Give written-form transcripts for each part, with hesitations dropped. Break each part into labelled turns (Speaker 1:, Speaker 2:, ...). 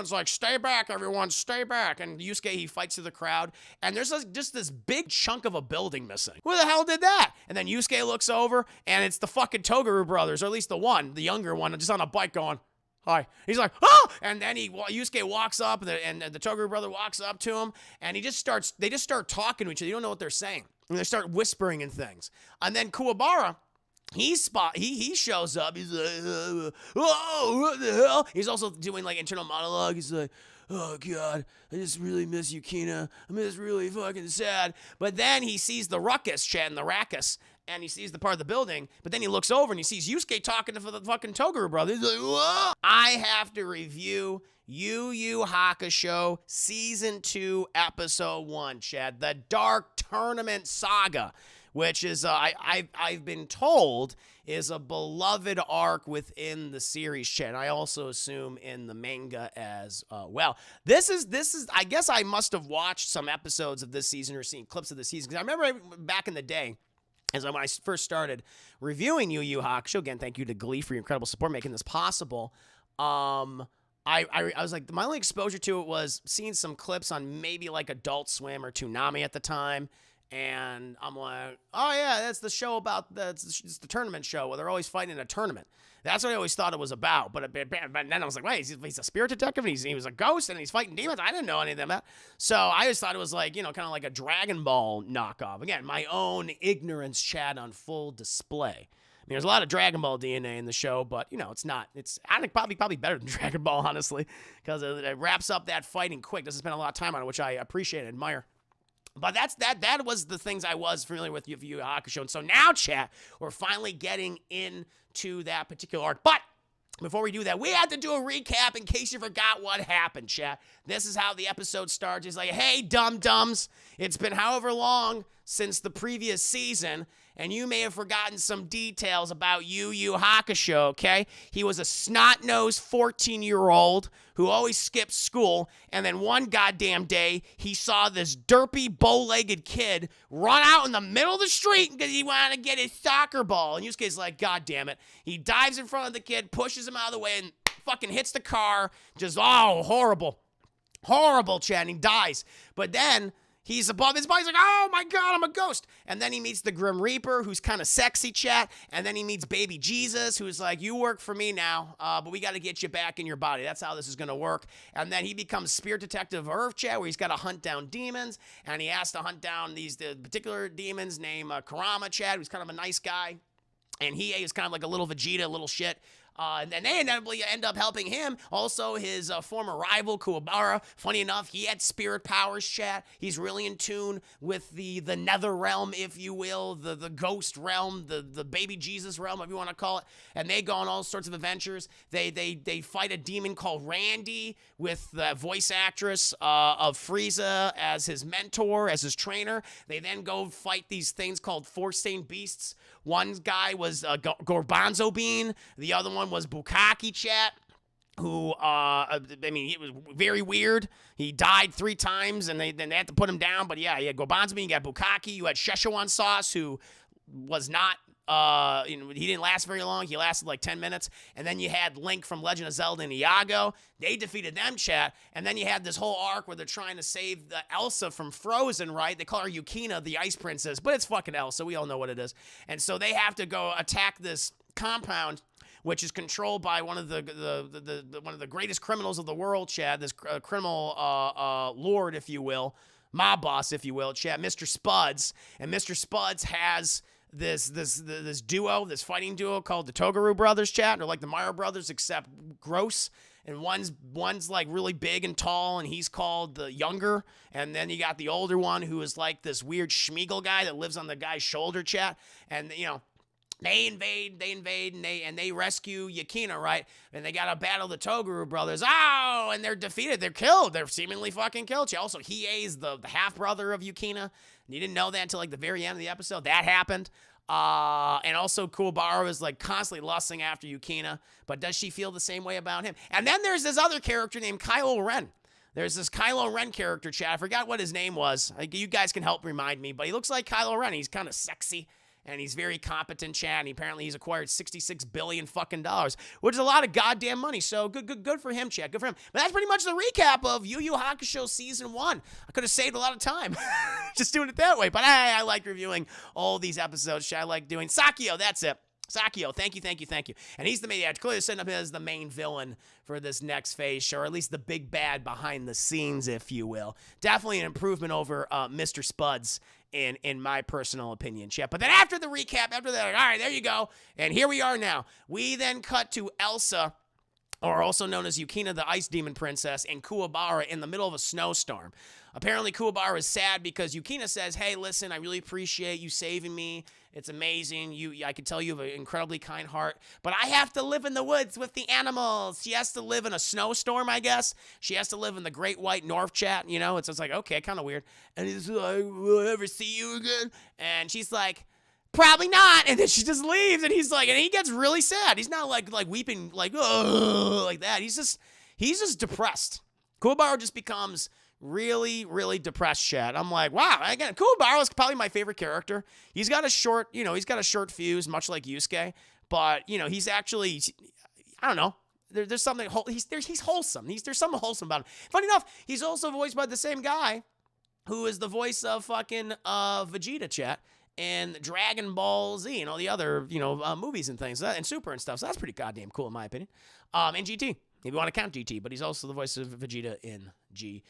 Speaker 1: everyone's like, stay back, everyone, stay back. And Yusuke, he fights through the crowd, and there's just this big chunk of a building missing. Who the hell did that? And then Yusuke looks over, and it's the fucking Toguro brothers, or at least the younger one, just on a bike going, hi. He's like, oh! And then Yusuke walks up, and the Toguro brother walks up to him, and they just start talking to each other. You don't know what they're saying. And they start whispering and things. And then Kuwabara, he shows up. He's like, oh, what the hell? He's also doing like internal monologue. He's like, oh God, I just really miss Yukina. I'm just really fucking sad. But then he sees the ruckus chat and the racket, and he sees the part of the building. But then he looks over and he sees Yusuke talking to the fucking Toguro brothers. He's like, whoa! I have to review Yu Yu Hakusho Season 2, Episode 1, Chad. The Dark Tournament Saga, which is, I've been told, is a beloved arc within the series, Chad. I also assume in the manga as well. This is, I guess I must have watched some episodes of this season or seen clips of the season, because I remember back in the day, when I first started reviewing Yu Yu Hakusho, again, thank you to Glee for your incredible support making this possible. I was like, my only exposure to it was seeing some clips on maybe like Adult Swim or Toonami at the time. And I'm like, oh yeah, that's the show it's the tournament show where they're always fighting in a tournament. That's what I always thought it was about. But then I was like, wait, he's a spirit detective and he was a ghost and he's fighting demons. I didn't know anything about that. So I just thought it was like, kind of like a Dragon Ball knockoff. Again, my own ignorance, Chad, on full display. I mean, there's a lot of Dragon Ball DNA in the show, but, it's not. I think probably better than Dragon Ball, honestly, because it wraps up that fighting quick. Doesn't spend a lot of time on it, which I appreciate and admire. But that was the things I was familiar with Yu Yu Hakusho. And so now, chat, we're finally getting into that particular arc. But before we do that, we have to do a recap in case you forgot what happened, chat. This is how the episode starts. It's like, hey, dum-dums, it's been however long since the previous season, and you may have forgotten some details about Yu Yu Hakusho, okay? He was a snot-nosed 14-year-old who always skipped school, and then one goddamn day, he saw this derpy, bow-legged kid run out in the middle of the street because he wanted to get his soccer ball. And Yusuke's like, God damn it. He dives in front of the kid, pushes him out of the way, and fucking hits the car. Just, horrible. Horrible, Chad, and he dies. But then he's above his body. He's like, oh my God, I'm a ghost. And then he meets the Grim Reaper, who's kind of sexy, chat. And then he meets Baby Jesus, who's like, you work for me now, but we got to get you back in your body. That's how this is going to work. And then he becomes Spirit Detective Earth, chat, where he's got to hunt down demons. And he has to hunt down the particular demons named Kurama, chat, who's kind of a nice guy. And he is kind of like a little Vegeta, a little shit. And they inevitably end up helping him. Also, his former rival, Kuwabara, funny enough, he had spirit powers, chat. He's really in tune with the nether realm, if you will, the ghost realm, the baby Jesus realm, if you want to call it. And they go on all sorts of adventures. They fight a demon called Randy with the voice actress of Frieza as his mentor, as his trainer. They then go fight these things called Force-Stained Beasts. One guy was Gorbanzo Bean. The other one was Bukaki, chat, who, he was very weird. He died 3 times, and they had to put him down. But yeah, you had Gorbanzo Bean, you got Bukaki, you had Szechuan Sauce, who was not, he didn't last very long. He lasted like 10 minutes. And then you had Link from Legend of Zelda and Iago. They defeated them, chat. And then you had this whole arc where they're trying to save Elsa from Frozen, right? They call her Yukina, the Ice Princess, but it's fucking Elsa. We all know what it is. And so they have to go attack this compound, which is controlled by one of the greatest criminals of the world, Chad. This criminal lord, if you will, mob boss, if you will, Chad, Mr. Spuds. And Mr. Spuds has this duo, this fighting duo called the Toguro Brothers, chat. They're like the Mario Brothers, except gross. And one's like really big and tall, and he's called the younger. And then you got the older one, who is like this weird Schmeagle guy that lives on the guy's shoulder, chat. And they invade, and they rescue Yukina, right? And they gotta battle the Toguro brothers. Oh, and they're defeated. They're killed. They're seemingly fucking killed. Also, Hiei's the half-brother of Yukina. And you didn't know that until like the very end of the episode. That happened. And also Kuwabara is like constantly lusting after Yukina. But does she feel the same way about him? And then there's this other character named Kylo Ren. There's this Kylo Ren character, chat. I forgot what his name was. You guys can help remind me. But he looks like Kylo Ren. He's kind of sexy. and he's very competent, chat, and apparently he's acquired $66 billion fucking dollars, which is a lot of goddamn money. So good for him, chat. Good for him. But that's pretty much the recap of Yu Yu Hakusho Season 1. I could have saved a lot of time just doing it that way, but I like reviewing all these episodes, chat. I like doing Sakio, that's it. Sakio, thank you. And he's the main, clearly setting up him as the main villain for this next phase, or at least the big bad behind the scenes, if you will. Definitely an improvement over Mr. Spuds, in my personal opinion, chat. But then after the recap, after that, all right, there you go. And here we are now. We then cut to Elsa, or also known as Yukina, the Ice Demon Princess, and Kuwabara in the middle of a snowstorm. Apparently, Kuwabara is sad because Yukina says, hey, listen, I really appreciate you saving me. It's amazing. I can tell you have an incredibly kind heart, but I have to live in the woods with the animals. She has to live in a snowstorm, I guess. She has to live in the Great White North, chat, you know? It's just like, okay, kind of weird. And he's like, will I ever see you again? And she's like, probably not. And then she just leaves, and he's like, and he gets really sad. He's not like weeping, like, oh, like that. He's just depressed. Kuwabara just becomes really, really depressed, chat. I'm like, wow. Again, Kuwabara is probably my favorite character. He's got a short fuse, much like Yusuke, but he's actually, I don't know. There's something. He's wholesome. There's something wholesome about him. Funny enough, he's also voiced by the same guy who is the voice of fucking Vegeta, chat, and Dragon Ball Z and all the other movies and things, and Super and stuff. So that's pretty goddamn cool in my opinion. And GT, if you want to count GT, but he's also the voice of Vegeta in GT.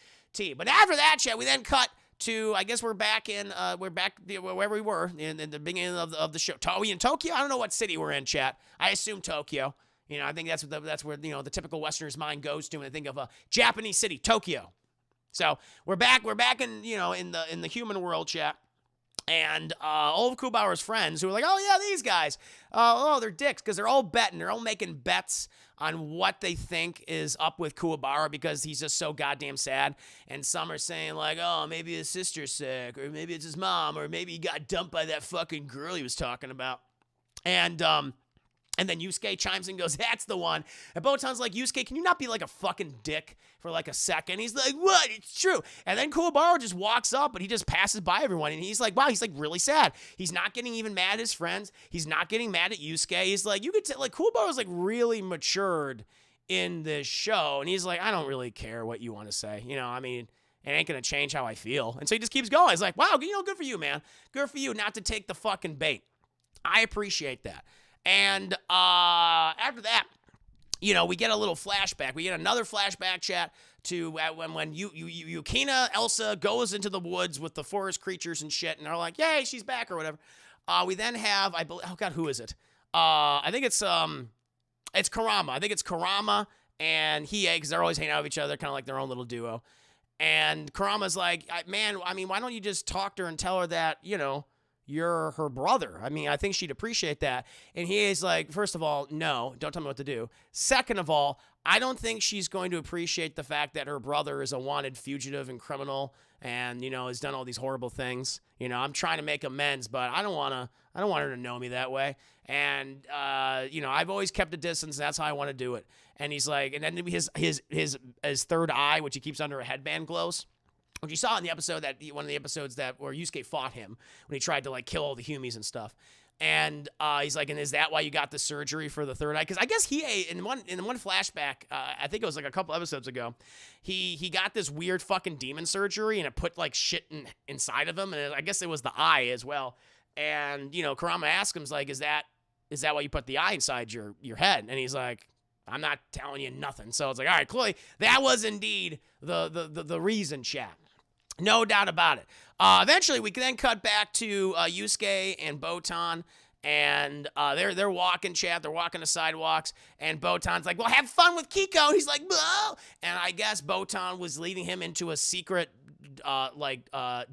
Speaker 1: But after that, chat, we then cut to, I guess we're back wherever we were in the beginning of the show. Are we in Tokyo? I don't know what city we're in, chat. I assume Tokyo. I think that's where the typical Westerner's mind goes to when they think of a Japanese city, Tokyo. So we're back in in the human world, chat. And all of Kuwabara's friends who are like, oh yeah, these guys, they're dicks, because they're all betting, they're all making bets on what they think is up with Kuwabara because he's just so goddamn sad. And some are saying like, oh, maybe his sister's sick, or maybe it's his mom, or maybe he got dumped by that fucking girl he was talking about. And then Yusuke chimes in and goes, that's the one. And Botan's like, Yusuke, can you not be like a fucking dick for like a second? He's like, what? It's true. And then Kuwabara just walks up and he just passes by everyone. And he's like, wow, he's like really sad. He's not getting even mad at his friends. He's not getting mad at Yusuke. He's like, you could tell, like, Kuwabara's like really matured in this show. And he's like, I don't really care what you want to say. I mean, it ain't going to change how I feel. And so he just keeps going. He's like, wow, good for you, man. Good for you not to take the fucking bait. I appreciate that. And after that, we get a little flashback. We get another flashback, chat, to when Yukina Elsa goes into the woods with the forest creatures and shit, and they're like, yay, she's back or whatever. We then have, oh god, who is it? I think it's Karama. I think it's Karama and Hiei, because they're always hanging out with each other, kind of like their own little duo. And Karama's like, man, I mean, why don't you just talk to her and tell her that, you're her brother. I mean, I think she'd appreciate that. And he is like, first of all, no, don't tell me what to do. Second of all, I don't think she's going to appreciate the fact that her brother is a wanted fugitive and criminal and, has done all these horrible things. I'm trying to make amends, but I don't want her to know me that way. And, I've always kept a distance. And that's how I want to do it. And he's like, and then his third eye, which he keeps under a headband, glows. Which you saw in the episode one of the episodes where Yusuke fought him when he tried to like kill all the Humies and stuff. And he's like, and is that why you got the surgery for the third eye? Because I guess in one flashback, I think it was like a couple episodes ago, he got this weird fucking demon surgery and it put like shit inside of him, and I guess it was the eye as well. And Karama asks him, like, is that why you put the eye inside your head? And he's like, I'm not telling you nothing. So it's like, all right, clearly that was indeed the reason, chat. No doubt about it. Eventually, we can then cut back to Yusuke and Botan, and they're walking, chat. They're walking the sidewalks, and Botan's like, well, have fun with Kiko. And he's like, oh. And I guess Botan was leading him into a secret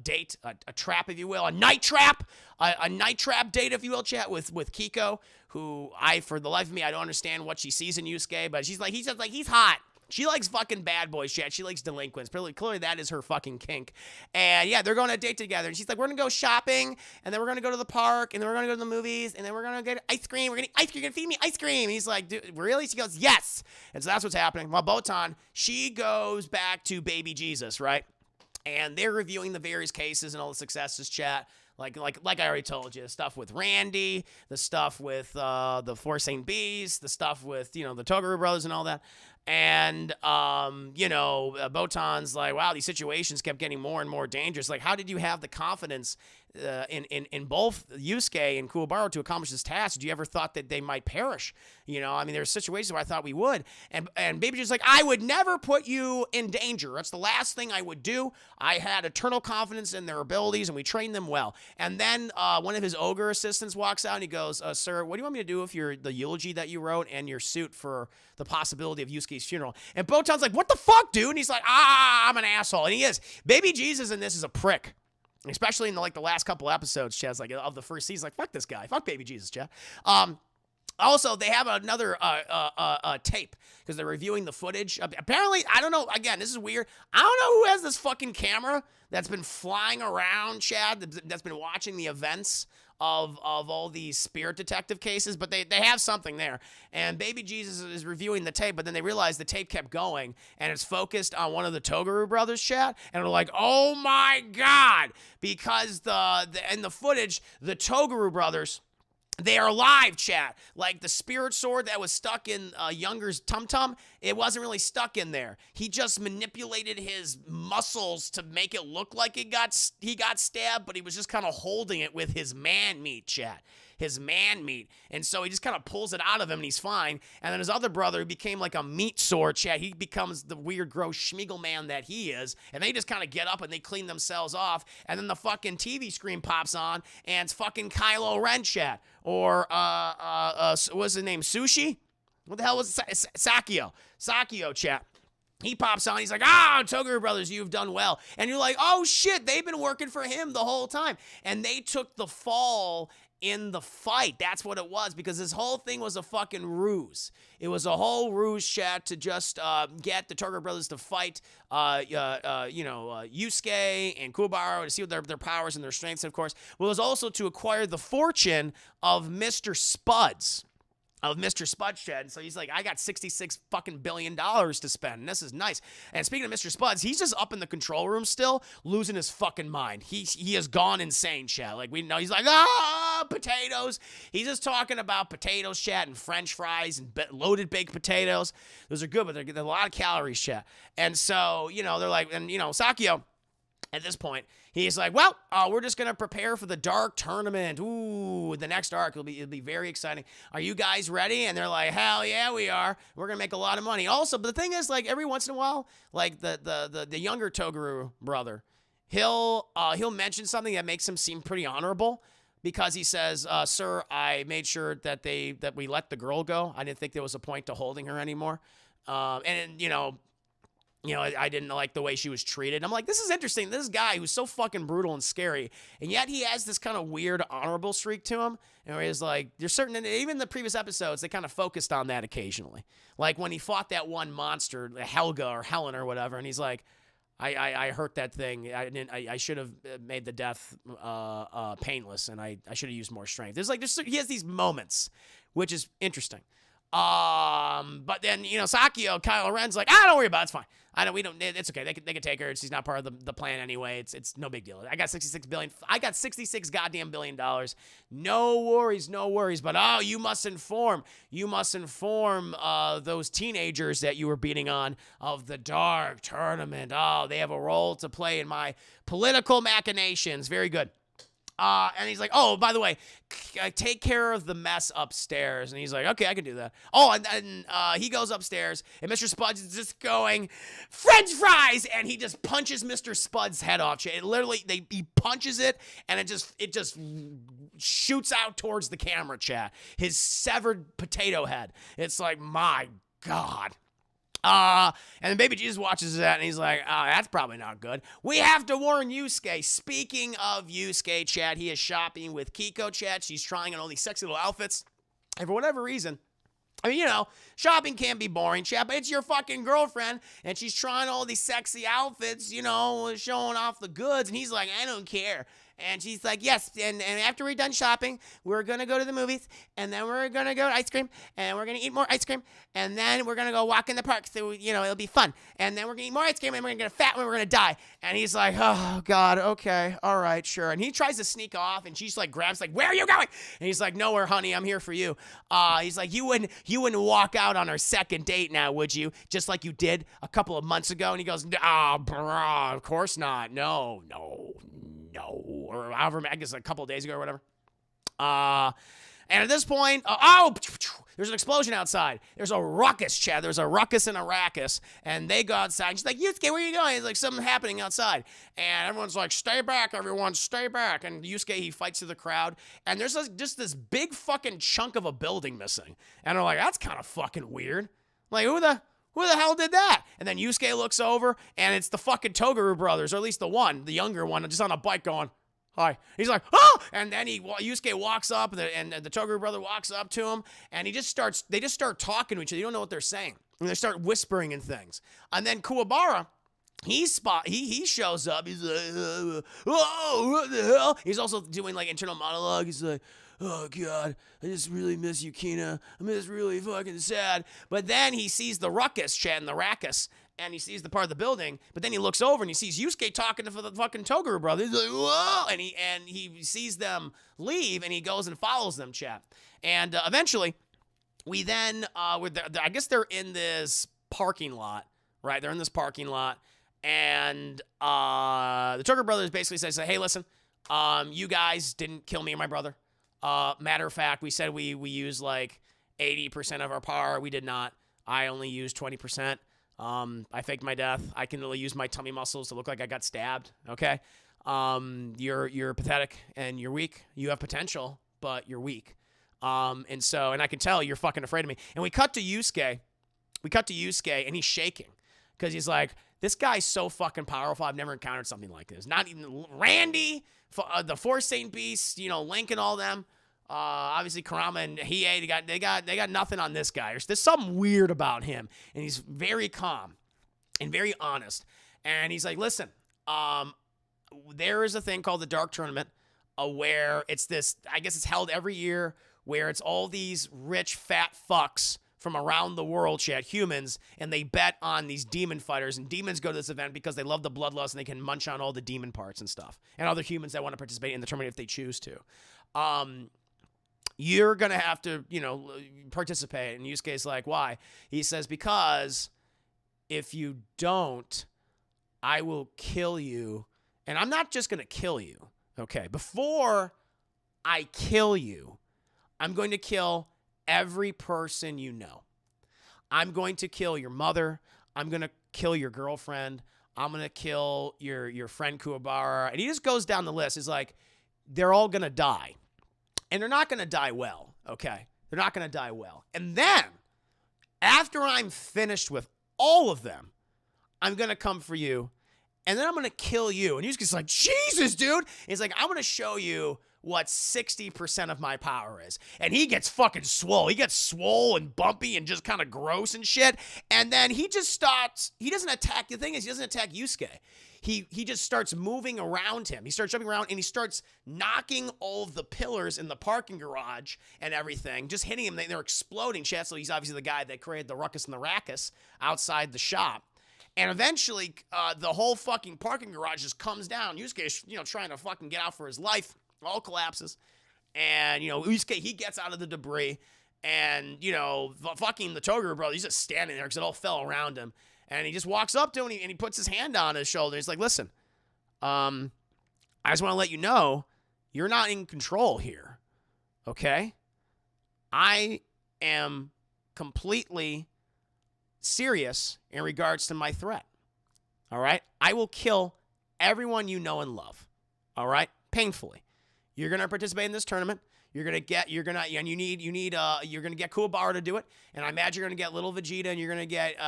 Speaker 1: date, a trap, if you will, a night trap date, if you will, chat, with Kiko, who for the life of me, I don't understand what she sees in Yusuke, but he's just like, he's hot. She likes fucking bad boys, chat. She likes delinquents. Clearly, that is her fucking kink. And yeah, they're going on a date together. And she's like, we're going to go shopping, and then we're going to go to the park, and then we're going to go to the movies, and then we're going to get ice cream. We're going to eat ice cream. You're going to feed me ice cream. And he's like, dude, really? She goes, yes. And so that's what's happening. While Botan, she goes back to baby Jesus, right? And they're reviewing the various cases and all the successes, chat. Like I already told you, the stuff with Randy, the stuff with the Four Saint Bees, the stuff with, the Toguro Brothers and all that. And, Botan's like, wow, these situations kept getting more and more dangerous. Like, how did you have the confidence in both Yusuke and Kuwabara to accomplish this task? Did you ever thought that they might perish? There were situations where I thought we would. And Baby G's like, I would never put you in danger. That's the last thing I would do. I had eternal confidence in their abilities, and we trained them well. And then one of his ogre assistants walks out, and he goes, sir, what do you want me to do with the eulogy that you wrote and your suit for the possibility of Yusuke's funeral? And Botan's like, what the fuck, dude? And he's like, I'm an asshole. And he is. Baby Jesus in this is a prick. Especially in the last couple episodes, Chad's like, of the first season, like, fuck this guy. Fuck Baby Jesus, Chad. Also, they have another tape because they're reviewing the footage. Apparently, I don't know. Again, this is weird. I don't know who has this fucking camera that's been flying around, Chad, that's been watching the events of all these spirit detective cases, but they have something there. And Baby Jesus is reviewing the tape, but then they realize the tape kept going, and it's focused on one of the Toguro Brothers, Chad, and they're like, oh my God, because in the footage, the Toguro Brothers, they are alive, chat. Like the spirit sword that was stuck in Younger's tum-tum, it wasn't really stuck in there. He just manipulated his muscles to make it look like he got stabbed, but he was just kind of holding it with his man meat, chat. His man meat. And so he just kind of pulls it out of him and he's fine. And then his other brother became like a meat sword, chat. He becomes the weird, gross Schmiegel man that he is. And they just kind of get up and they clean themselves off. And then the fucking TV screen pops on and it's fucking Kylo Ren, chat. Or, what's his name? Sushi? What the hell was it? Sakio. Sakio, chat. He pops on. He's like, Toguro Brothers, you've done well. And you're like, oh, shit, they've been working for him the whole time. And they took the fall in the fight. That's what it was, because this whole thing was a fucking ruse. It was a whole ruse, chat, to just get the Toguro Brothers to fight, Yusuke and Kuwabara, to see what their powers and their strengths, of course. Well, it was also to acquire the fortune of Mr. Spuds. Chat. So he's like, I got $66 fucking billion to spend, and this is nice. And speaking of Mr. Spuds, he's just up in the control room still, losing his fucking mind. He has gone insane, chat. Like, we know, he's like, potatoes. He's just talking about potatoes, chat, and French fries and loaded baked potatoes. Those are good, but they're a lot of calories, chat. And so, they're like, and Sakio, at this point, he's like, well, we're just going to prepare for the dark tournament. Ooh, the next arc, it'll be very exciting. Are you guys ready? And they're like, hell yeah, we are. We're going to make a lot of money. Also, but the thing is, like, every once in a while, like the younger Toguro brother, he'll mention something that makes him seem pretty honorable, because he says, sir, I made sure that we let the girl go. I didn't think there was a point to holding her anymore. I didn't like the way she was treated. I'm like, this is interesting. This guy who's so fucking brutal and scary, and yet he has this kind of weird honorable streak to him. And he's like, there's certain, even the previous episodes, they kind of focused on that occasionally. Like when he fought that one monster, Helga or Helen or whatever, and he's like, I hurt that thing. I should have made the death painless, and I should have used more strength. He has these moments, which is interesting. But then, Sakio, Kylo Ren's like, don't worry about it. It's fine. It's okay. They can take her. She's not part of the plan anyway. It's no big deal. I got 66 billion. I got 66 goddamn $billion. No worries. But, you must inform those teenagers that you were beating on of the dark tournament. They have a role to play in my political machinations. Very good. And he's like, oh, by the way, take care of the mess upstairs. And he's like, okay, I can do that. Oh, and then he goes upstairs, and Mr. Spuds is just going, French fries! And he just punches Mr. Spuds' head off. It literally, he punches it, and it just shoots out towards the camera, chat. His severed potato head. It's like, my God. And then Baby Jesus watches that, and he's like, that's probably not good. We have to warn Yusuke. Speaking of Yusuke, chat, he is shopping with Kiko, chat. She's trying on all these sexy little outfits. And for whatever reason, shopping can be boring, chat, but it's your fucking girlfriend, and she's trying all these sexy outfits, showing off the goods, and he's like, I don't care. And she's like, yes. And after we're done shopping, we're going to go to the movies. And then we're going to go to ice cream. And we're going to eat more ice cream. And then we're going to go walk in the park. So, it'll be fun. And then we're going to eat more ice cream. And we're going to get fat and we're going to die. And he's like, oh, God, okay. All right, sure. And he tries to sneak off. And she's like, grabs, like, where are you going? And he's like, nowhere, honey. I'm here for you. He's like, you wouldn't walk out on our second date now, would you? Just like you did a couple of months ago. And he goes, bruh, of course not. No. Or however, I guess a couple of days ago or whatever. And at this point, there's an explosion outside. There's a ruckus, Chad. There's a ruckus and a rackus. And they go outside. And she's like, Yusuke, where are you going? It's like something happening outside. And everyone's like, stay back, everyone, stay back. And Yusuke, he fights through the crowd. And there's just this big fucking chunk of a building missing. And they're like, that's kind of fucking weird. Like, who the hell did that? And then Yusuke looks over, and it's the fucking Toguro brothers, or at least the younger one, just on a bike going, hi. He's like, oh! And then Yusuke walks up, and the Toguro brother walks up to him, and they just start talking to each other. You don't know what they're saying. And they start whispering and things. And then Kuwabara, he shows up. He's like, oh, what the hell? He's also doing like internal monologue. He's like, oh, God, I just really miss Yukina. I'm just really fucking sad. But then he sees the ruckus, Chad, and the rackus, and he sees the part of the building. But then he looks over and he sees Yusuke talking to the fucking Toguro brothers. He's like, whoa! And he sees them leave, and he goes and follows them, Chad. And eventually, we then, I guess they're in this parking lot, right? They're in this parking lot. And the Toguro brothers basically says, hey, listen, you guys didn't kill me and my brother. Matter of fact, we said we used like 80% of our power. We did not. I only used 20%. I faked my death. I can really use my tummy muscles to look like I got stabbed. Okay. You're pathetic and you're weak. You have potential, but you're weak. And I can tell you're fucking afraid of me. And we cut to Yusuke, and he's shaking because he's like, this guy's so fucking powerful. I've never encountered something like this. Not even Randy, the Four Saint Beasts, Link and all them. Obviously Kurama and Hiei, they got nothing on this guy. There's something weird about him, and he's very calm and very honest. And he's like, listen, there is a thing called the Dark Tournament, where it's this. I guess it's held every year, where it's all these rich fat fucks from around the world, Chad, humans, and they bet on these demon fighters, and demons go to this event because they love the bloodlust and they can munch on all the demon parts and stuff, and other humans that want to participate in the tournament if they choose to. You're going to have to, participate. And Yusuke's like, why? He says, because if you don't, I will kill you. And I'm not just going to kill you, okay? Before I kill you, I'm going to kill every person you know. I'm going to kill your mother. I'm going to kill your girlfriend. I'm going to kill your friend Kuwabara. And he just goes down the list. He's like, they're all going to die. And they're not going to die well, okay? They're not going to die well. And then, after I'm finished with all of them, I'm going to come for you, and then I'm going to kill you. And Yusuke's like, Jesus, dude. He's like, I'm going to show you what 60% of my power is. And he gets fucking swole. He gets swole and bumpy and just kind of gross and shit. And then he just starts, he doesn't attack, the thing is, he doesn't attack Yusuke. He just starts moving around him. He starts jumping around, and he starts knocking all of the pillars in the parking garage and everything, just hitting him. They're exploding. So he's obviously the guy that created the ruckus and the rackus outside the shop. And eventually, the whole fucking parking garage just comes down. Yusuke's, trying to fucking get out for his life. All collapses. And, Yusuke, he gets out of the debris. And, fucking the Toguro brother, he's just standing there because it all fell around him. And he just walks up to him, and he puts his hand on his shoulder. He's like, listen, I just want to let you know, you're not in control here, okay? I am completely serious in regards to my threat, all right? I will kill everyone you know and love, all right? Painfully. You're going to participate in this tournament. You're gonna get Kuwabara to do it, and I imagine you're gonna get little Vegeta, and you're gonna get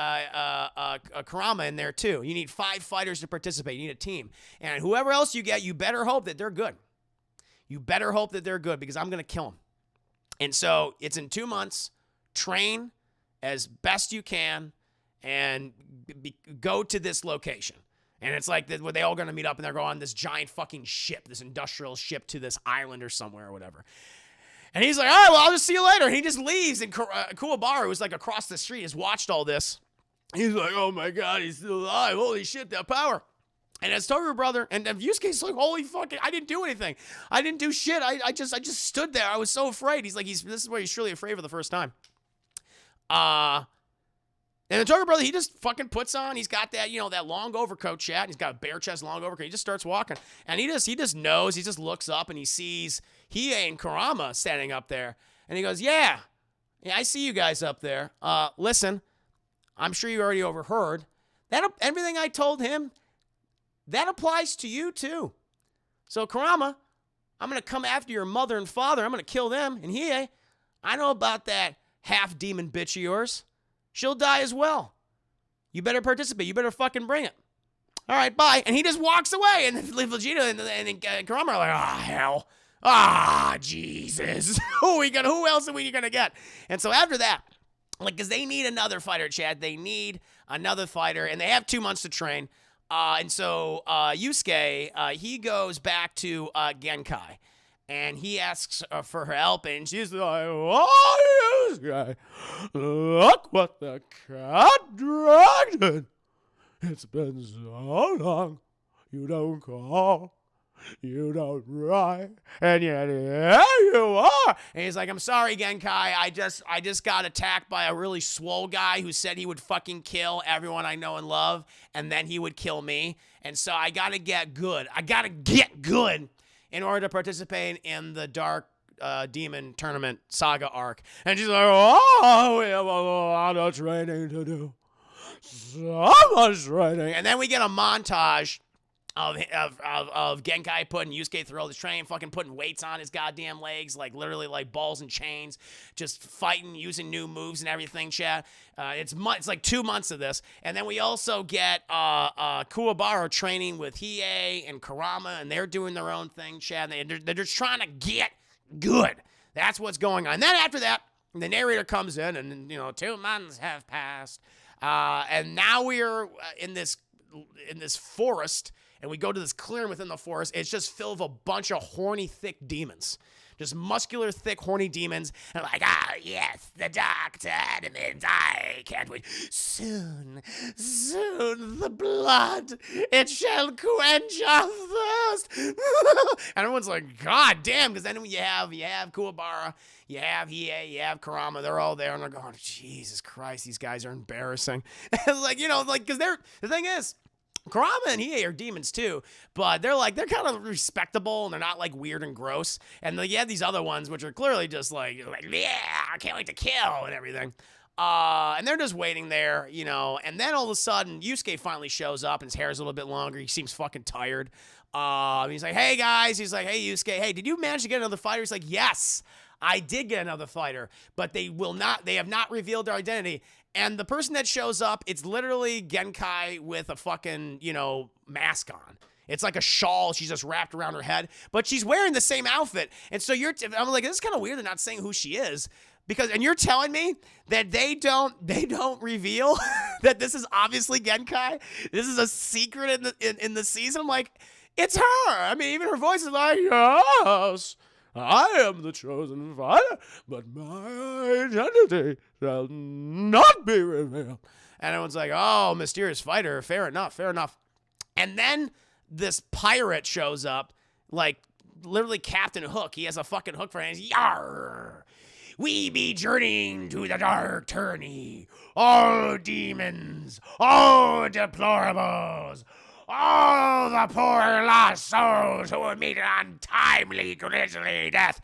Speaker 1: Kurama in there too. You need 5 fighters to participate. You need a team, and whoever else you get, you better hope that they're good. You better hope that they're good because I'm gonna kill them. And so it's in 2 months. Train as best you can, and go to this location. And it's like, where they all going to meet up and they're going on this giant fucking ship, this industrial ship to this island or somewhere or whatever. And he's like, all right, well, I'll just see you later. And he just leaves. And Kuwabara, who's like across the street, has watched all this. He's like, oh my God, he's still alive. Holy shit, that power. And as Toguro brother, and Yusuke's like, holy fucking, I didn't do anything. I didn't do shit. I just stood there. I was so afraid. He's like, this is where he's truly afraid for the first time. And the Toguro brother, he just fucking puts on, he's got that, that long overcoat, chat. And he's got a bare chest long overcoat. He just starts walking. And he just knows, he just looks up and he sees Hiei and Kurama standing up there. And he goes, yeah, I see you guys up there. Listen, I'm sure you already overheard. Everything I told him, that applies to you too. So Kurama, I'm going to come after your mother and father. I'm going to kill them. And Hiei, I know about that half-demon bitch of yours. She'll die as well. You better participate. You better fucking bring it. All right, bye. And he just walks away. And Vegeta and Kurama are like, hell. Jesus. Who else are we going to get? And so after that, because they need another fighter, Chad. They need another fighter. And they have 2 months to train. And so Yusuke, he goes back to Genkai. And he asks for her help, and she's like, oh, Yusuke, look what the cat dragged in. It's been so long. You don't call. You don't write. And yet here you are. And he's like, I'm sorry, Genkai. I just got attacked by a really swole guy who said he would fucking kill everyone I know and love, and then he would kill me. And so I got to get good. I got to get good in order to participate in the Dark Demon Tournament Saga arc. And she's like, oh, we have a lot of training to do. So much training. And then we get a montage of Genkai putting Yusuke through all this training, fucking putting weights on his goddamn legs, like literally like balls and chains, just fighting, using new moves and everything, chat. It's like 2 months of this. And then we also get Kuwabara training with Hiei and Kurama, and they're doing their own thing, chat. They're just trying to get good. That's what's going on. And then after that, the narrator comes in, and 2 months have passed. And now we're in this forest. And we go to this clearing within the forest. It's just filled with a bunch of horny, thick demons. Just muscular, thick, horny demons. And like, yes, the dark tournament. I can't wait. Soon, the blood, it shall quench our thirst. And everyone's like, God damn. Because then you have Kuwabara, you have Hiei, you have Kurama. They're all there. And they're going, Jesus Christ, these guys are embarrassing. And because the thing is, Kurama and Hiei are demons too, but they're kind of respectable and they're not like weird and gross. And you have these other ones which are clearly just like yeah, I can't wait to kill and everything. And they're just waiting there, and then all of a sudden Yusuke finally shows up and his hair's a little bit longer. He seems fucking tired. He's like, hey guys, he's like, hey Yusuke, hey, did you manage to get another fighter? He's like, yes, I did get another fighter, but they have not revealed their identity. And the person that shows up, it's literally Genkai with a fucking, mask on. It's like a shawl she's just wrapped around her head, but she's wearing the same outfit. And so I'm like, this is kind of weird. They're not saying who she is and you're telling me that they don't reveal that this is obviously Genkai. This is a secret in the season. I'm like, it's her. I mean, even her voice is like, yes, I am the chosen fighter, but my identity shall not be revealed. And everyone's like, oh, mysterious fighter. Fair enough. And then this pirate shows up, like literally Captain Hook. He has a fucking hook for hands. Yarr! We be journeying to the dark tourney. All demons, all deplorables, all the poor lost souls who will meet an untimely, grisly death.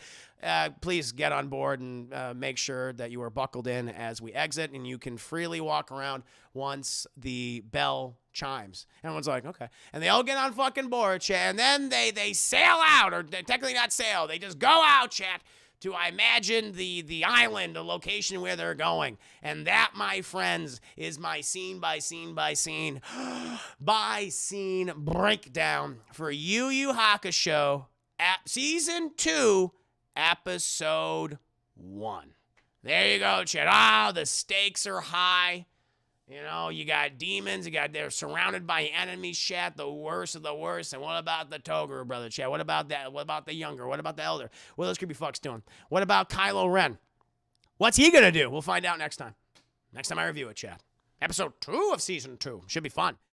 Speaker 1: Please get on board and make sure that you are buckled in as we exit, and you can freely walk around once the bell chimes. Everyone's like, okay. And they all get on fucking board, chat, and then they sail out, or technically not sail, they just go out, chat, to, I imagine, the island, the location where they're going. And that, my friends, is my scene by scene breakdown for Yu Yu Hakusho Season 2, Episode 1. There you go, chat. The stakes are high. You know, you got demons, they're surrounded by enemies, chat, the worst of the worst. And what about the Toguro brother, chat? What about that? What about the younger? What about the elder? What are those creepy fucks doing? What about Kylo Ren? What's he gonna do? We'll find out next time. Next time I review it, chat. Episode 2 of Season 2. Should be fun.